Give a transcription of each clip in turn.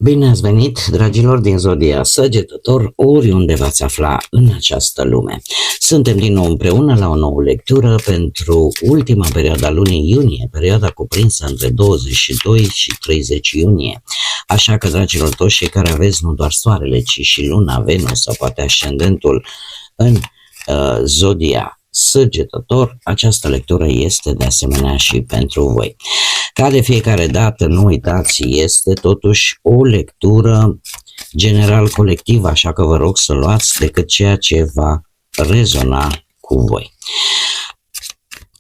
Bine ați venit, dragilor din Zodia Săgetător, oriunde v-ați afla în această lume. Suntem din nou împreună la o nouă lectură pentru ultima perioadă a lunii iunie, perioada cuprinsă între 22 și 30 iunie. Așa că, dragilor, toți cei care aveți nu doar soarele, ci și luna, Venus sau poate ascendentul în Zodia Săgetător, această lectură este de asemenea și pentru voi. Ca de fiecare dată, nu uitați, este totuși o lectură general colectivă, așa că vă rog să luați decât ceea ce va rezona cu voi.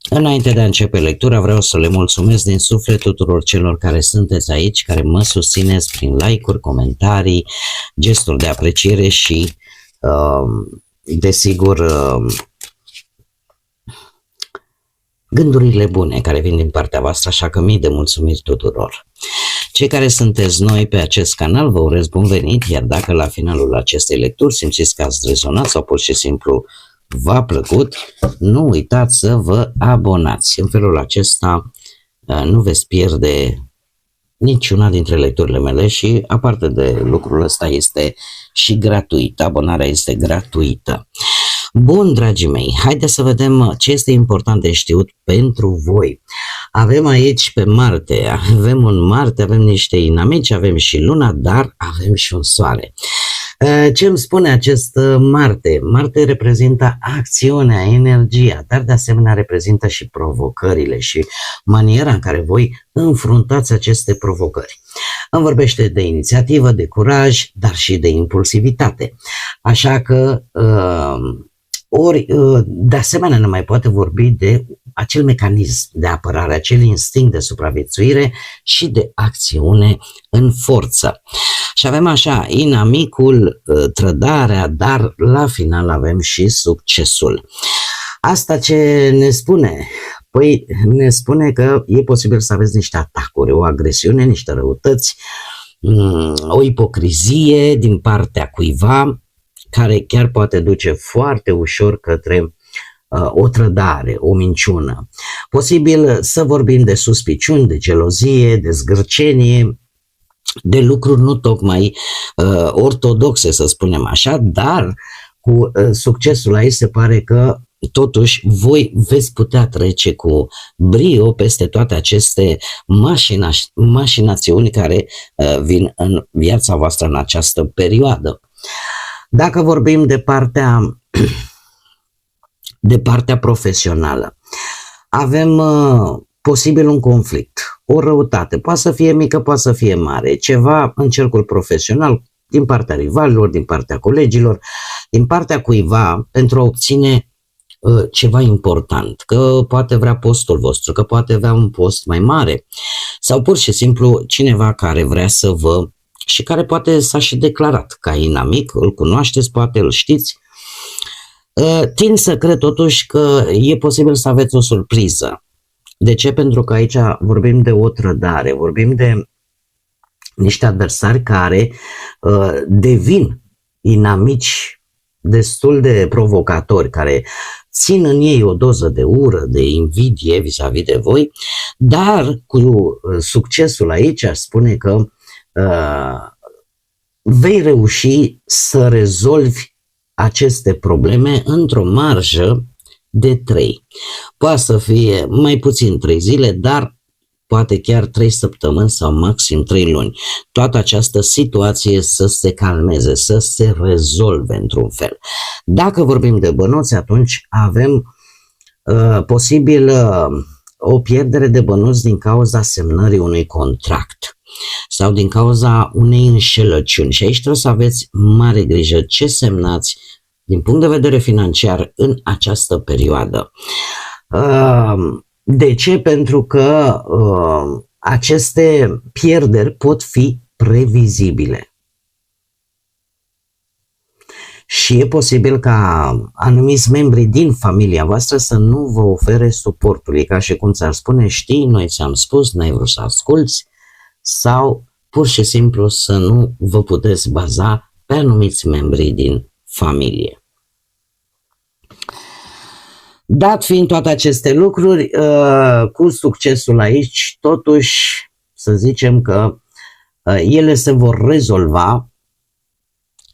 Înainte de a începe lectura, vreau să le mulțumesc din suflet tuturor celor care sunteți aici, care mă susțineți prin like-uri, comentarii, gesturi de apreciere și, desigur, gândurile bune care vin din partea voastră, așa că mii de mulțumiri tuturor. Cei care sunteți noi pe acest canal, vă urez bun venit, iar dacă la finalul acestei lecturi simțiți că ați rezonat sau pur și simplu v-a plăcut, nu uitați să vă abonați. În felul acesta nu veți pierde niciuna dintre lecturile mele și, aparte de lucrul ăsta, este și gratuit. Abonarea este gratuită. Bun, dragii mei, haideți să vedem ce este important de știut pentru voi. Avem aici pe Marte, avem niște inamici, avem și Luna, dar avem și un Soare. Ce îmi spune acest Marte? Marte reprezintă acțiunea, energia, dar de asemenea reprezintă și provocările și maniera în care voi înfruntați aceste provocări. Îmi vorbește de inițiativă, de curaj, dar și de impulsivitate. Așa că de asemenea ne mai poate vorbi de acel mecanism de apărare, acel instinct de supraviețuire și de acțiune în forță. Și avem așa inamicul, trădarea, dar la final avem și succesul. Asta ce ne spune? Păi ne spune că e posibil să aveți niște atacuri, o agresiune, niște răutăți, o ipocrizie din partea cuiva, care chiar poate duce foarte ușor către o trădare, o minciună. Posibil să vorbim de suspiciuni, de gelozie, de zgârcenie, de lucruri nu tocmai ortodoxe, să spunem așa, dar cu succesul aici se pare că totuși voi veți putea trece cu brio peste toate aceste mașinațiuni care vin în viața voastră în această perioadă. Dacă vorbim de partea profesională, avem posibil un conflict, o răutate, poate să fie mică, poate să fie mare, ceva în cercul profesional, din partea rivalilor, din partea colegilor, din partea cuiva pentru a obține ceva important, că poate vrea postul vostru, că poate avea un post mai mare sau pur și simplu cineva care vrea să vă și care poate s-a și declarat ca inamic, îl cunoașteți, poate îl știți. Tind să cred totuși că e posibil să aveți o surpriză. De ce? Pentru că aici vorbim de o trădare, vorbim de niște adversari care devin inamici destul de provocatori, care țin în ei o doză de ură, de invidie vis-a-vis de voi, dar cu succesul aici aș spune că vei reuși să rezolvi aceste probleme într-o marjă de 3. Poate să fie mai puțin 3 zile, dar poate chiar 3 săptămâni sau maxim 3 luni. Toată această situație să se calmeze, să se rezolve într-un fel. Dacă vorbim de bănuți, atunci avem posibil o pierdere de bănuți din cauza semnării unui contract sau din cauza unei înșelăciuni. Și aici trebuie să aveți mare grijă ce semnați din punct de vedere financiar în această perioadă. De ce? Pentru că aceste pierderi pot fi previzibile. Și e posibil ca anumiți membri din familia voastră să nu vă ofere suportul. E ca și cum ți-ar spune, știi, noi ți-am spus, n-ai vrut să asculți, sau pur și simplu să nu vă puteți baza pe anumiți membri din familie. Dat fiind toate aceste lucruri, cu succesul aici, totuși să zicem că ele se vor rezolva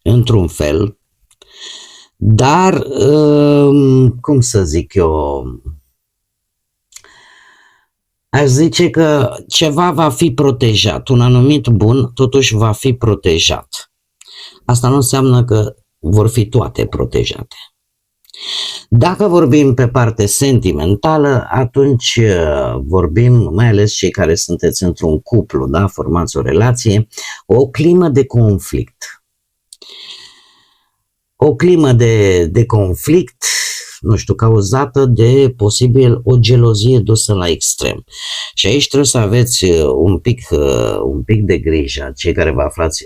într-un fel, dar, cum să zic eu, aș zice că ceva va fi protejat, un anumit bun totuși va fi protejat. Asta nu înseamnă că vor fi toate protejate. Dacă vorbim pe parte sentimentală, atunci vorbim, mai ales cei care sunteți într-un cuplu, da, formați o relație, o climă de conflict. O climă de conflict, nu știu, cauzată de posibil o gelozie dusă la extrem. Și aici trebuie să aveți un pic de grijă, cei care vă aflați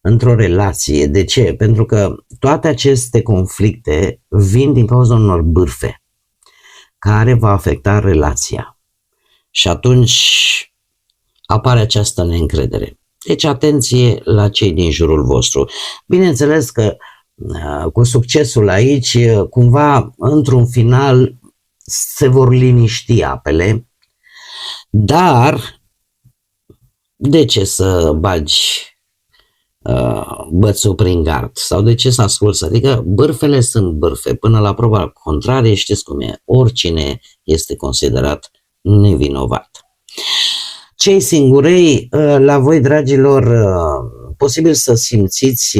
într-o relație. De ce? Pentru că toate aceste conflicte vin din cauza unor bârfe care va afecta relația. Și atunci apare această neîncredere. Deci atenție la cei din jurul vostru. Bineînțeles că cu succesul aici, cumva, într-un final, se vor liniști apele, dar de ce să bagi bățul prin gard? Sau de ce să asculți? Adică bârfele sunt bârfe. Până la proba contrarie, știți cum e, oricine este considerat nevinovat. Cei singurei, la voi, dragilor, posibil să simțiți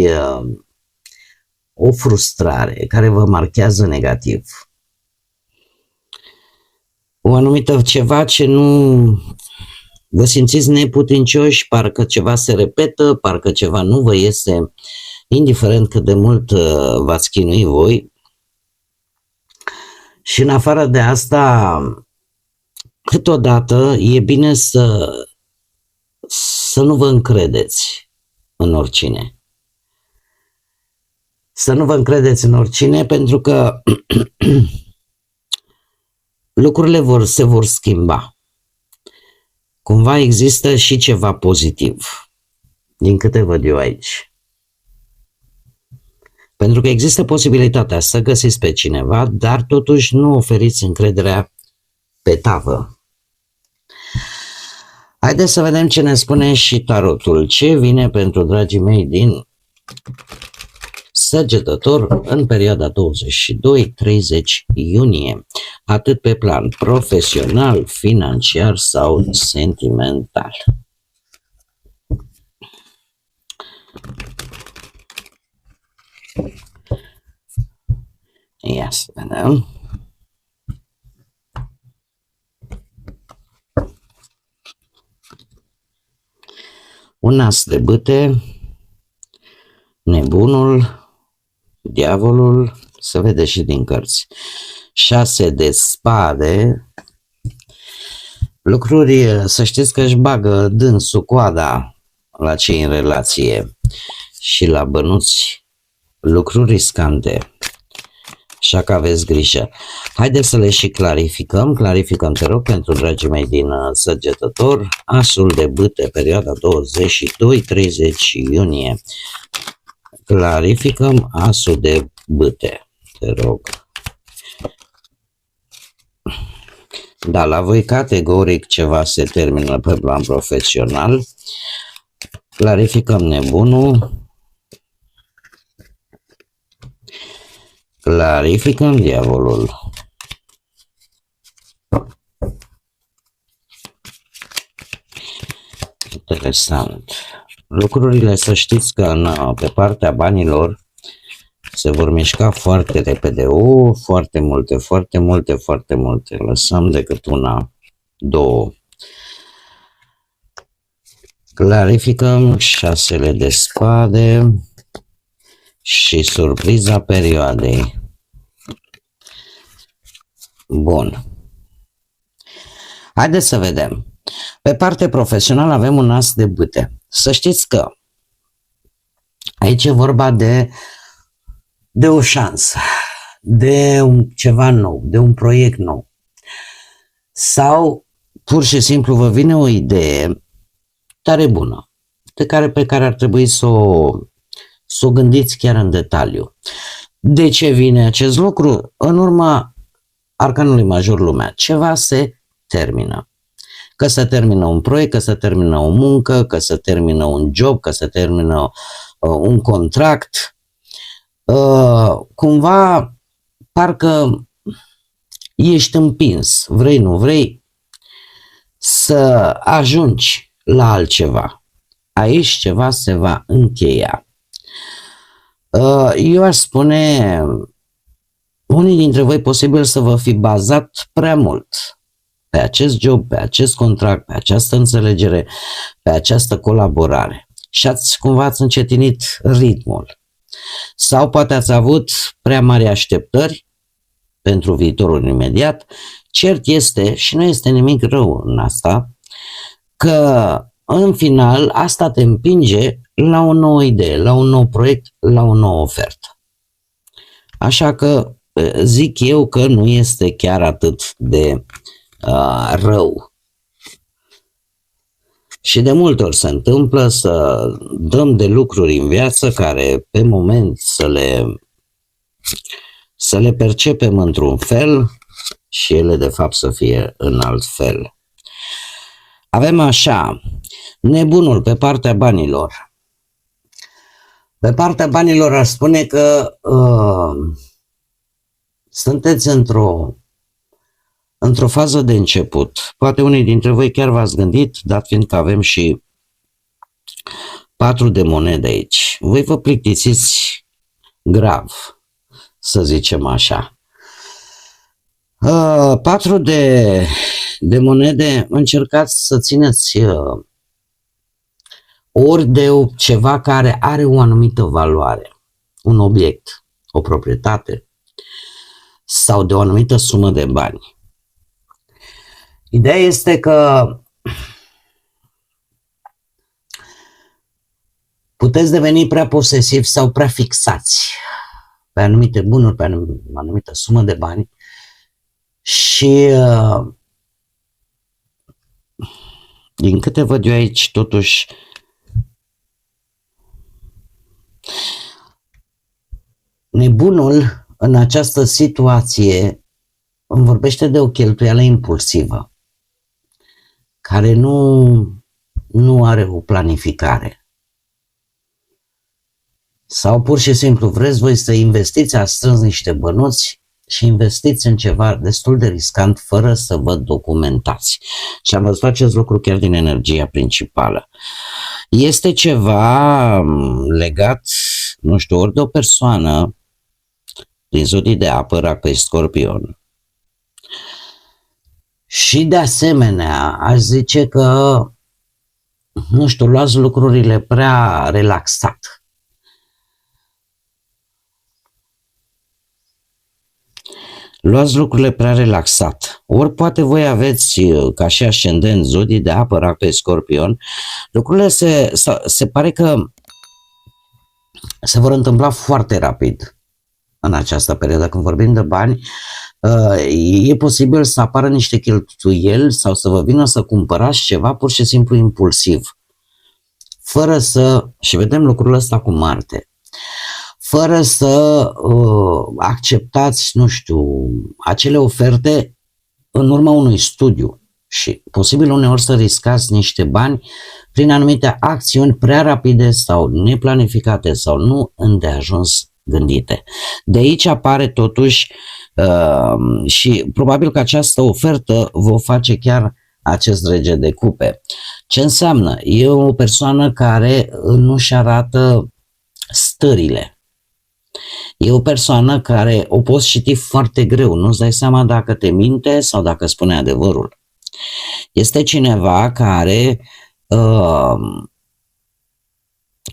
o frustrare care vă marchează negativ. O anumită ceva ce nu vă simțiți neputincioși, parcă ceva se repetă, parcă ceva nu vă iese, indiferent cât de mult v-ați chinui voi. Și în afară de asta, câteodată e bine să nu vă încredeți în oricine. Să nu vă încredeți în oricine, pentru că lucrurile se vor schimba. Cumva există și ceva pozitiv, din câte văd eu aici. Pentru că există posibilitatea să găsiți pe cineva, dar totuși nu oferiți încrederea pe tavă. Haideți să vedem ce ne spune și tarotul. Ce vine pentru dragii mei din Săgetător în perioada 22-30 iunie, atât pe plan profesional, financiar sau sentimental. Ia să vedem. Un as de bâte, nebunul, diavolul, se vede și din cărți. 6 de spade, lucruri, să știți că își bagă dânsul coada la cei în relație și la bănuți, lucruri riscante. Așa că aveți grijă. Haideți să le și clarificăm. Clarificăm, te rog, pentru dragii mei din Săgetător, asul de bâte, perioada 22-30 iunie. Clarificăm asul de bâte, te rog. Da, la voi categoric ceva se termină pe plan profesional. Clarificăm nebunul. Clarificăm diavolul. Interesant. Lucrurile, să știți că pe partea banilor se vor mișca foarte repede. Foarte multe, foarte multe, foarte multe. Lăsăm decât una, două. Clarificăm 6 de spade și surpriza perioadei. Bun. Haideți să vedem. Pe parte profesională avem un as de bâte. Să știți că aici e vorba de o șansă, de ceva nou, de un proiect nou. Sau pur și simplu vă vine o idee tare bună, pe care ar trebui să o gândiți chiar în detaliu. De ce vine acest lucru? În urma arcanului major lumea. Ceva se termină. că se termină un proiect, că se termină o muncă, că se termină un job, că se termină un contract. Cumva parcă ești împins, vrei nu vrei, să ajungi la altceva. Aici ceva se va încheia. Eu aș spune, unii dintre voi posibil să vă fi bazat prea mult pe acest job, pe acest contract, pe această înțelegere, pe această colaborare și cumva ați încetinit ritmul. Sau poate ați avut prea mari așteptări pentru viitorul imediat. Cert este, și nu este nimic rău în asta, că în final asta te împinge la o nouă idee, la un nou proiect, la o nouă ofertă. Așa că zic eu că nu este chiar atât de rău. Și de multe ori se întâmplă să dăm de lucruri în viață care pe moment să le percepem într-un fel și ele de fapt să fie în alt fel. Avem așa, nebunul pe partea banilor. Pe partea banilor aș spune că sunteți într-o fază de început. Poate unii dintre voi chiar v-ați gândit, dat fiind că avem și 4 de monede aici. Voi vă plictisiți grav, să zicem așa. 4 de monede, încercați să țineți ori de ceva care are o anumită valoare, un obiect, o proprietate sau de o anumită sumă de bani. Ideea este că puteți deveni prea posesivi sau prea fixați pe anumite bunuri, pe o anumită sumă de bani și din câte văd eu aici, totuși, nebunul în această situație îmi vorbește de o cheltuială impulsivă, care nu are o planificare. Sau pur și simplu vreți voi să investiți, ați strâns niște bănuți și investiți în ceva destul de riscant fără să vă documentați. Și am văzut acest lucru chiar din energia principală. Este ceva legat, nu știu, ori de o persoană din zodii de apă, Rac pe Scorpion. Și de asemenea, aș zice că, nu știu, luați lucrurile prea relaxat. Luați lucrurile prea relaxat. Ori poate voi aveți, ca și ascendent, zodii de apă, Rac pe Scorpion, lucrurile se pare că se vor întâmpla foarte rapid în această perioadă. Când vorbim de bani, e posibil să apară niște cheltuieli sau să vă vină să cumpărați ceva pur și simplu impulsiv. Fără să, și vedem lucrul ăsta cu Marte, fără să acceptați, nu știu, acele oferte în urma unui studiu și posibil uneori să riscați niște bani prin anumite acțiuni prea rapide sau neplanificate sau nu îndeajuns gândite. De aici apare totuși și probabil că această ofertă vă face chiar acest rege de cupe. Ce înseamnă? E o persoană care nu-și arată stările. E o persoană care o poți citi foarte greu, nu-ți dai seama dacă te minte sau dacă spune adevărul. Este cineva care,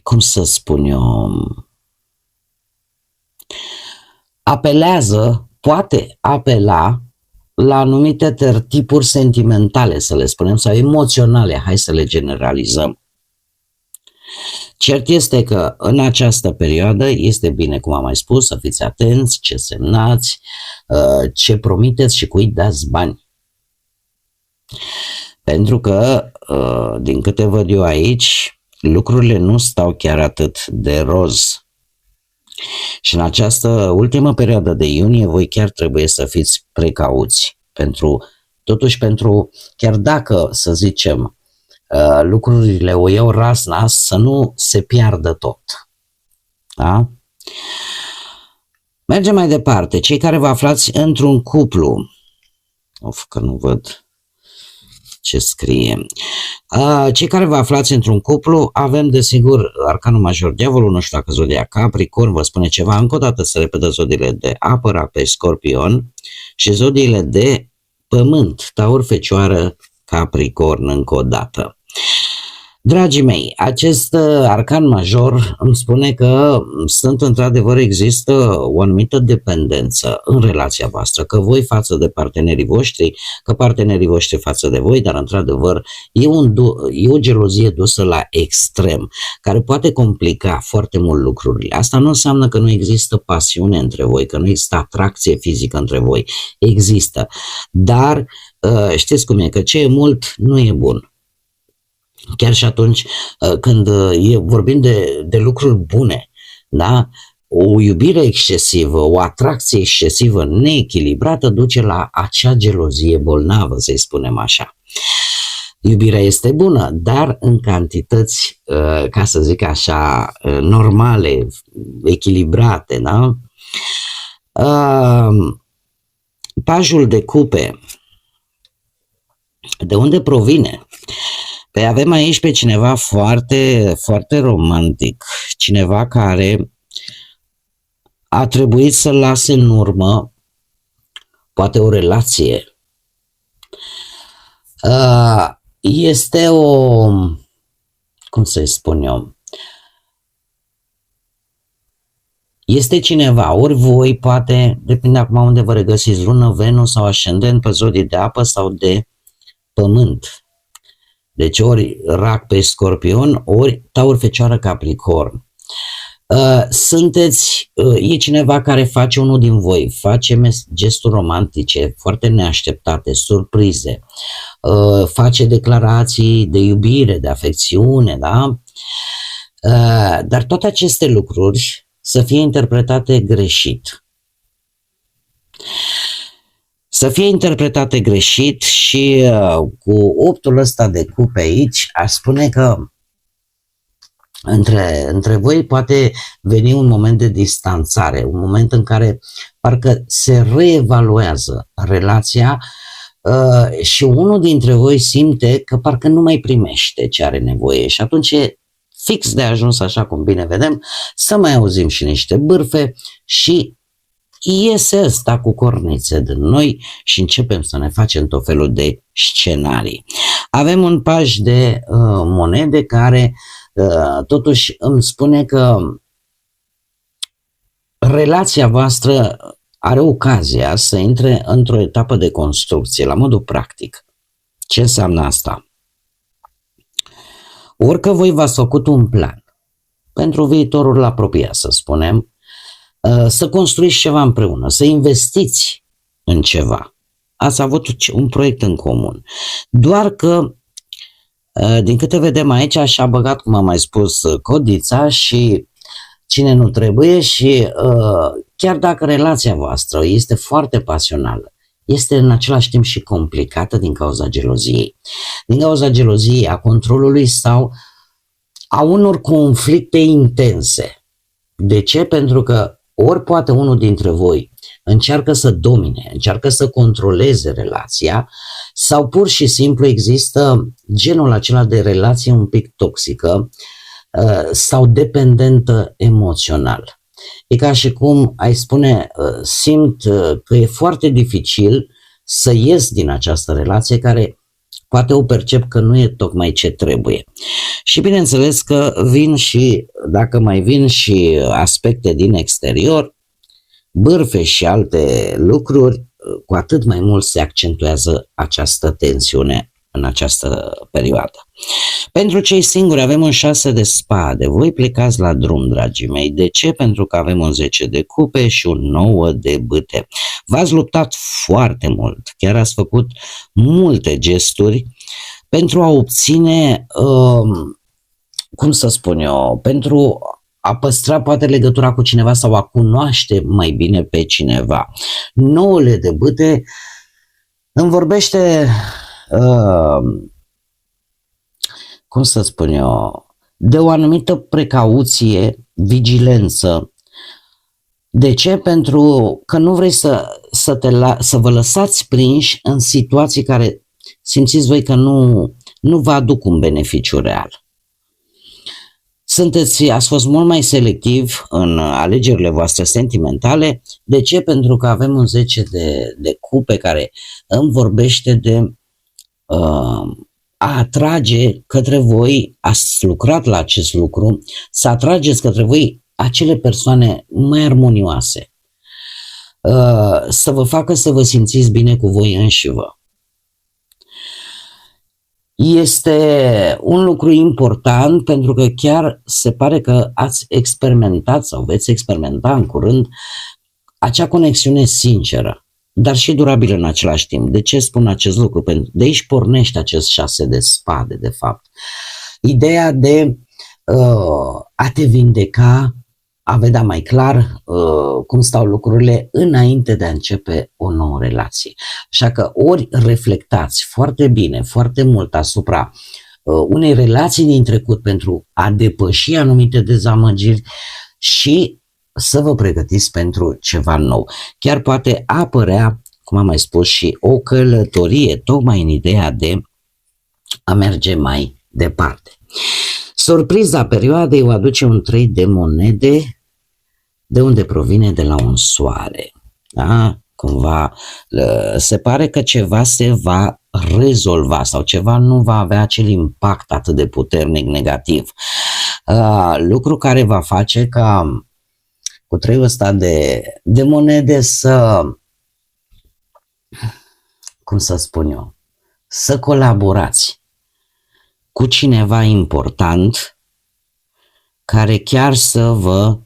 cum să spun eu, poate apela la anumite tipuri sentimentale, să le spunem, sau emoționale, hai să le generalizăm. Cert este că în această perioadă este bine, cum am mai spus, să fiți atenți ce semnați, ce promiteți și cui dați bani. Pentru că, din câte văd eu aici, lucrurile nu stau chiar atât de roz. Și în această ultimă perioadă de iunie, voi chiar trebuie să fiți precauți pentru Totuși chiar dacă, să zicem, lucrurile o iau razna, să nu se piardă tot. Da? Mergem mai departe. Cei care vă aflați într-un cuplu. Că nu văd ce scrie. Cei care vă aflați într-un cuplu, avem desigur arcanul major diavolul, nu știu dacă zodia Capricorn vă spune ceva, încă o dată se repetă zodiile de apă, Rape, Scorpion și zodiile de pământ, Taur, Fecioară, Capricorn încă o dată. Dragii mei, acest arcan major îmi spune că într-adevăr există o anumită dependență în relația voastră, că voi față de partenerii voștri, că partenerii voștri față de voi, dar într-adevăr e o gelozie dusă la extrem, care poate complica foarte mult lucrurile. Asta nu înseamnă că nu există pasiune între voi, că nu există atracție fizică între voi. Există, dar știți cum e, că ce e mult nu e bun. Chiar și atunci când vorbim de lucruri bune, da? O iubire excesivă, o atracție excesivă, neechilibrată, duce la acea gelozie bolnavă, să-i spunem așa. Iubirea este bună, dar în cantități, ca să zic așa, normale, echilibrate, da? Pajul de cupe, de unde provine? Păi avem aici pe cineva foarte, foarte romantic, cineva care a trebuit să lase în urmă poate o relație. Este cum să-i spun eu, este cineva, ori voi, poate, depinde acum unde vă regăsiți, lună, Venus sau ascendent pe zodie de apă sau de pământ. Deci ori Rac pe Scorpion, ori Taur, Fecioară, Capricorn. E cineva care face unul din voi, face gesturi romantice, foarte neașteptate, surprize, face declarații de iubire, de afecțiune, da? Dar toate aceste lucruri să fie interpretate greșit. Să fie interpretate greșit și cu optul ăsta de cupe aici, aș spune că între voi poate veni un moment de distanțare, un moment în care parcă se reevaluează relația și unul dintre voi simte că parcă nu mai primește ce are nevoie și atunci e fix de ajuns, așa cum bine vedem, să mai auzim și niște bârfe și iese ăsta cu cornițe din noi și începem să ne facem tot felul de scenarii. Avem un paj de monede care totuși îmi spune că relația voastră are ocazia să intre într-o etapă de construcție, la modul practic. Ce înseamnă asta? Orică voi v-ați făcut un plan pentru viitorul apropiat, să spunem, să construiți ceva împreună, să investiți în ceva. Ați avut un proiect în comun. Doar că, din câte vedem aici, și-a băgat, cum am mai spus, codița și cine nu trebuie și chiar dacă relația voastră este foarte pasională, este în același timp și complicată din cauza geloziei. Din cauza geloziei, a controlului sau a unor conflicte intense. De ce? Pentru că ori poate unul dintre voi încearcă să domine, încearcă să controleze relația sau pur și simplu există genul acela de relație un pic toxică sau dependentă emoțional. E ca și cum ai spune, simt că e foarte dificil să ies din această relație care poate o percep că nu e tocmai ce trebuie. Și bineînțeles că vin și, dacă mai vin și aspecte din exterior, bârfe și alte lucruri, cu atât mai mult se accentuează această tensiune în această perioadă. Pentru cei singuri avem un 6 de spade. Voi plecați la drum, dragii mei. De ce? Pentru că avem un 10 de cupe și un 9 de bâte. V-ați luptat foarte mult. Chiar ați făcut multe gesturi pentru a obține, cum să spun eu, pentru a păstra poate legătura cu cineva sau a cunoaște mai bine pe cineva. 9 de bâte Îmi vorbește, cum să spun eu, de o anumită precauție, vigilență. De ce? Pentru că nu vrei să vă lăsați prinși în situații care simțiți voi că nu vă aduc un beneficiu real. Ați fost mult mai selectiv în alegerile voastre sentimentale. De ce? Pentru că avem un 10 de cupe care îmi vorbește de a atrage către voi, ați lucrat la acest lucru, să atrageți către voi acele persoane mai armonioase, să vă facă să vă simțiți bine cu voi înșivă. Este un lucru important pentru că chiar se pare că ați experimentat sau veți experimenta în curând acea conexiune sinceră, dar și durabilă în același timp. De ce spun acest lucru? Pentru de aici pornește acest 6 de spade, de fapt. Ideea de a te vindeca, a vedea mai clar cum stau lucrurile înainte de a începe o nouă relație. Așa că ori reflectați foarte bine, foarte mult asupra unei relații din trecut pentru a depăși anumite dezamăgiri și să vă pregătiți pentru ceva nou. Chiar poate apărea, cum am mai spus, și o călătorie, tocmai în ideea de a merge mai departe. Surpriza perioadei o aduce un 3 de monede, de unde provine? De la un soare. Da? Cumva se pare că ceva se va rezolva sau ceva nu va avea acel impact atât de puternic negativ. Lucru care va face ca cu 3-ul ăsta de monede să, cum să spun eu, să colaborați cu cineva important care chiar să vă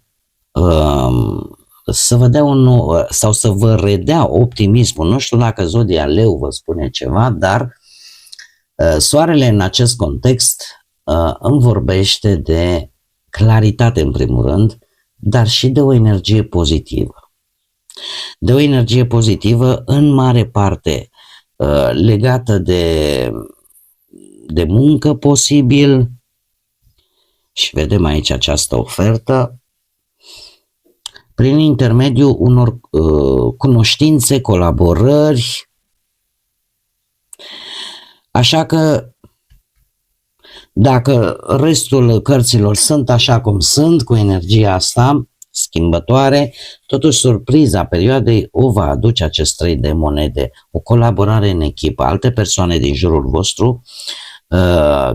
dea un nou, sau să vă redea optimismul. Nu știu dacă zodia Leu vă spune ceva, dar soarele în acest context îmi vorbește de claritate în primul rând, dar și de o energie pozitivă. De o energie pozitivă în mare parte legată de muncă posibil, și vedem aici această ofertă, prin intermediul unor cunoștințe, colaborări. Așa că dacă restul cărților sunt așa cum sunt, cu energia asta schimbătoare, totuși surpriza perioadei o va aduce acest 3 de monede, o colaborare în echipă, alte persoane din jurul vostru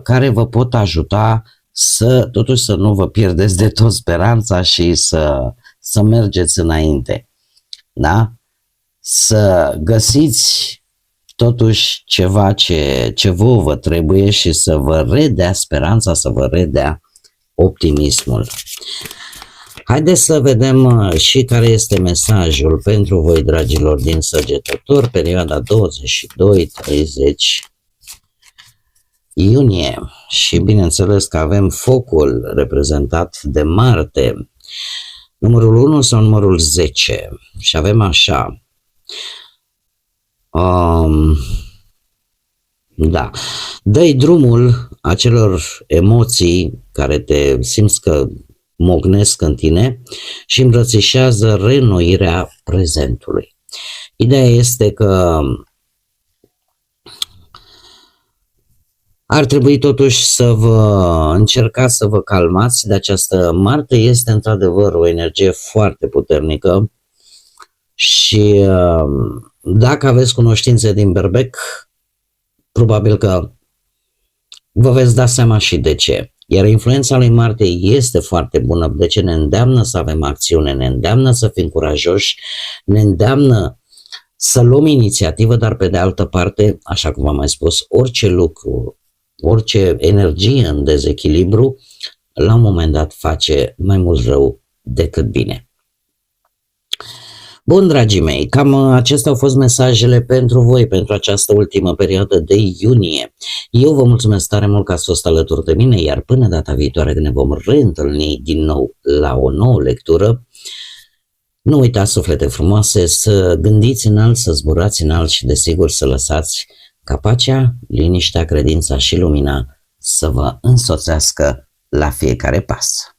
care vă pot ajuta totuși să nu vă pierdeți de tot speranța și să mergeți înainte. Da? Să găsiți totuși ceva ce vă trebuie și să vă redea speranța, să vă redea optimismul. Haideți să vedem și care este mesajul pentru voi, dragilor din Săgetători, perioada 22-30 iunie. Și bineînțeles că avem focul reprezentat de Marte, numărul 1 sau numărul 10. Și avem așa. Da. Dă-i drumul acelor emoții care te simți că mognesc în tine și îmbrățișează reînnoirea prezentului. Ideea este că ar trebui totuși să încercați să vă calmați de această Marte. Este într-adevăr o energie foarte puternică și dacă aveți cunoștințe din berbec, probabil că vă veți da seama și de ce. Iar influența lui Marte este foarte bună, de ce ne îndeamnă să avem acțiune, ne îndeamnă să fim curajoși, ne îndeamnă să luăm inițiativă, dar pe de altă parte, așa cum am mai spus, orice lucru, orice energie în dezechilibru, la un moment dat face mai mult rău decât bine. Bun, dragii mei, cam acestea au fost mesajele pentru voi, pentru această ultimă perioadă de iunie. Eu vă mulțumesc tare mult că ați fost alături de mine, iar până data viitoare când ne vom reîntâlni din nou la o nouă lectură, Nu uitați, suflete frumoase, să gândiți înalt, să zburați înalt și desigur să lăsați ca pacea, liniștea, credința și lumina să vă însoțească la fiecare pas.